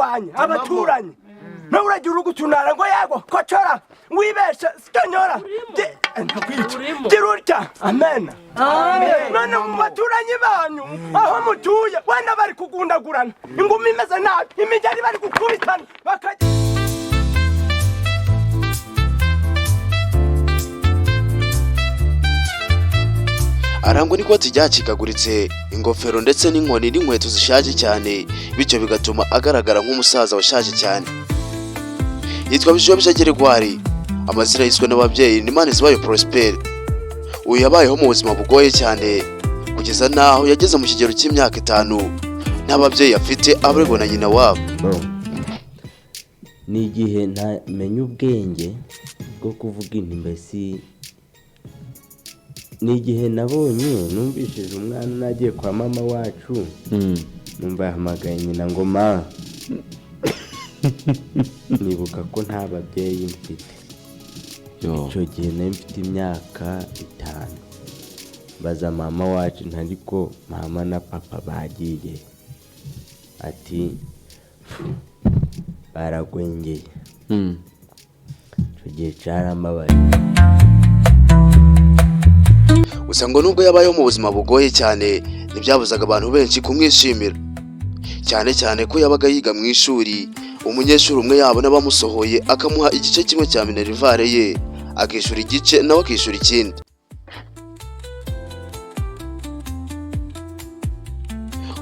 wanye abaturanyi nawe uragira urugutunara ngo yago kocora wibesha sikanyora dirurya amen none mu baturanyi banyu aho mutuye wenda bari kugundagurana ingumi imeze nabi imijyari bari gukubitana bakajya arangwa n'ikoti ryacikaguritse ingofero ndetse n'inkoni n'inkweto zishaje cyane bityo bigatuma agaragara nk'umusaza washaje cyane. Yitwa Bishobisha Geregwari, amazina yiswe n'ababyeyi ni Manizibayo Prosper. Uyu yabayeho mu buzima bugoye cyane kugeza naho yageze mu kigero cy'imyaka 5 n'ababyeyi afite abaregwa na nyina wabo. Ni igihe ntamenye ubwenge bwo kuvuga intimbesi, ni igihe nabonye numvishije umwana nagiye kwa mama wacu numva yahamagaye nyina ngo ma nibuka ko nta babyeyi mfite. Icyo gihe nari mfite imyaka 5. Baza mama wacu ntariko mama na papa bagiye, ati baragwengeye. Icyo gihe cyarambabaye. Gusa ngo nubwo yabayeho mu buzima bugoye cyane ntibyabuzaga abantu benshi kumwishimira, cyane cyane ko yabaga yiga mu ishuri. Umunyeshuri umwe yabo n'abamusohoye akamuha igice kimwe cya minerivare ye, akishura igice nawe akishura ikindi.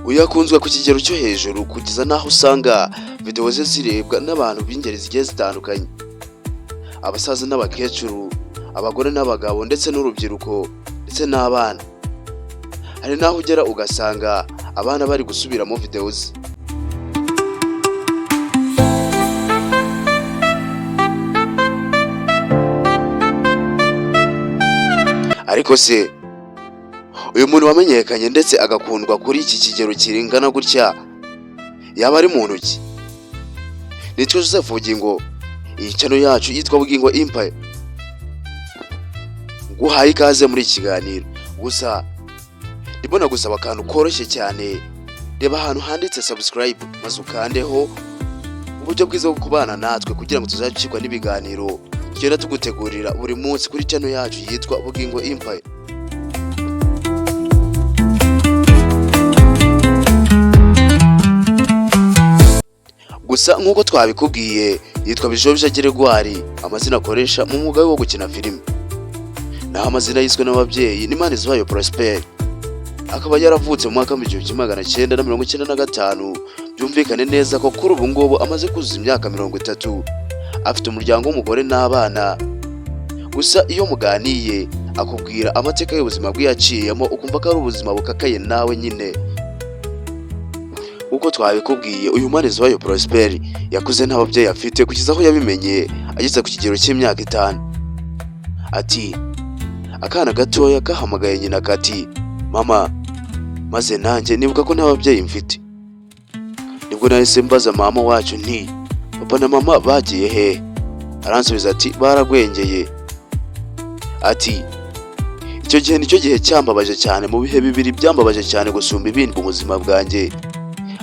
Uyu yakunzwe ku kigero cyo hejuru kugeza naho usanga video ze zirebwa n'abantu b'ingeri zigiye zitandukanye, abasaza n'abakecuru, abagore n'abagabo ndetse n'urubyiruko ndetse n'abana. Hari naho ugera ugasanga abana bari gusubira mu video ze. Ariko se uyu muntu wamenyekanye ndetse agakundwa kuri iki kigero kiringana gutya yaba ari muntu ki? Nitwe Joseph Bugingo, iyi channel yacu yitwa Bugingo Empire. Guhaye ikaze muri kiganiro. Gusa ndibona gusaba akantu koroshye cyane, reba ahantu handitse subscribe maze ukandeho uburyo bwiza bwo kubana natwe kugira ngo tuzacikwa n'ibiganiro tugenda tugutegurira buri munsi kuri channel yacu yitwa Bugingo Empire. Gusa nk'uko twabikubwiye yitwa Bishobisha Geregwari, amazina akoresha mu mwuga wo gukina filime. Naho amazina yiswe n'ababyeyi ni Manizibayo Prosper. Akaba yaravutse mu mwaka w'1995. Byumvikane neza ko kuri ubu ngubu amaze kuzuza imyaka 30. Afite umuryango w'umugore n'abana. Gusa iyo muganiye akubwira amateka y'ubuzima bwe yaciyemo ukumva ko ari ubuzima bukakaye nawe nyine. Uko twabikubwiye uyu Manizibayo Prosper yakuze n'ababyeyi afite kugeza aho yabimenye ageze ku kigero cy'imyaka 5. Ati akana gatoya kahamagaye nyina kati mama, maze nanjye nibuka ko n'ababyeyi mfite. Nibwo nahise mbaza mama wacu nti papa na mama bagiye he? Aransubiza ati baragwengeye. Ati icyo gihe nicyo gihe cyambabaje cyane, mu bihe bibiri byambabaje cyane gusumba ibindi mu buzima bwanjye.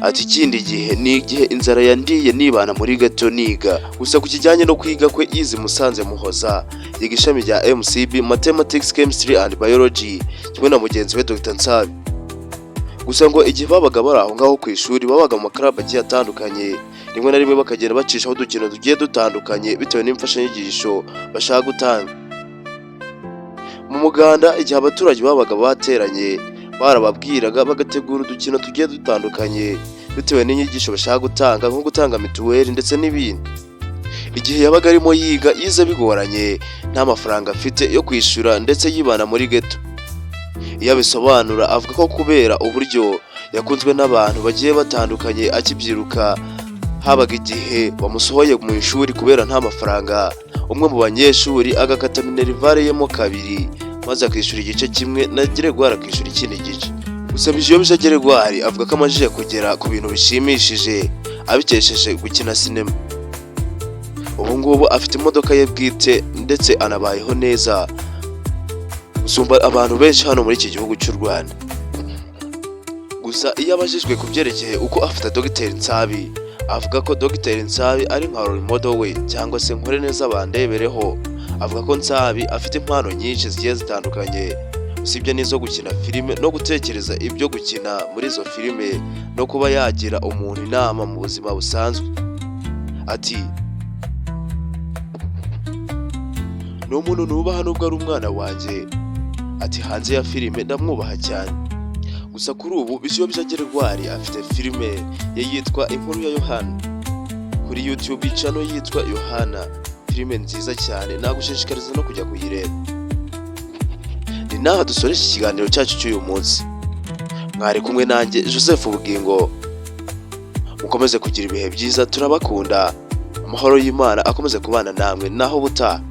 Ati ikindi gihe ni igihe inzara yandiye nibana muri gato niga. Gusa ku kijyanye no kwiga kwe yize Musanze Muhoza, yiga ishami rya MCB Mathematics, Chemistry and Biology kimwe na mugenzi we Dr. Nsabi. Gusa ngo igihe babaga bari aho ngaho ku ishuri babaga mu club agiye atandukanye, rimwe na rimwe bakagenda bacishaho udukino tugiye dutandukanye bitewe n'imfashanyigisho bashaka gutanga. Mu muganda igihe abaturage babaga bateranye barababwiraga bagategura udukino tugiye dutandukanye bitewe n'inyigisho bashaka gutanga, nko gutanga mituweli ndetse n'ibindi. Igihe yabaga arimo yiga yize bigoranye, nta mafaranga afite yo kwishura ndetse yibana muri ghetto. Iyo abisobanura avuga ko kubera uburyo yakunzwe n'abantu bagiye batandukanye akibyiruka, habaga igihe bamusohoye mu ishuri kubera nta mafaranga, umwe mu banyeshuri agakata minerivare yemo 2 maze akishura igice kimwe na Geregwari akishura ikindi gice. Gusa Bishobisha Geregwari avuga ko amajije kugera ku bintu bishimishije abikesheje gukina sinema. Ubu ngubu afite imodoka ye bwite ndetse anabayeho neza gusumba abantu benshi hano muri iki gihugu cy'u Rwanda. Gusa iyo abajijwe kubyerekeye uko afite Dr. Nsabi avuga ko Dr Nsabi ari nka role model we cyangwa se nkore neza bandebereho. Avuga ko Nsabi afite impano nyinshi zigiye zitandukanye usibye n'izo gukina filime no gutekereza ibyo gukina muri izo filime no kuba yagira umuntu inama mu buzima busanzwe. Ati ni umuntu nubaha nubwo ari umwana wanjye. Ati hanze ya filime ndamwubaha cyane. Gusa kuri ubu Bishyobya Gerwari afite filime ye yitwa Inkuru ya Yohana kuri YouTube channel yitwa Yohana. Filime nziza cyane nagushishikariza no kujya kuyireba. Ni naho dusoresha ikiganiro cyacu cy'uyu munsi. Mwari kumwe nanjye Joseph Bugingo. Mukomeze kugira ibihe byiza, turabakunda. Amahoro y'Imana akomeze kubana namwe naho buta.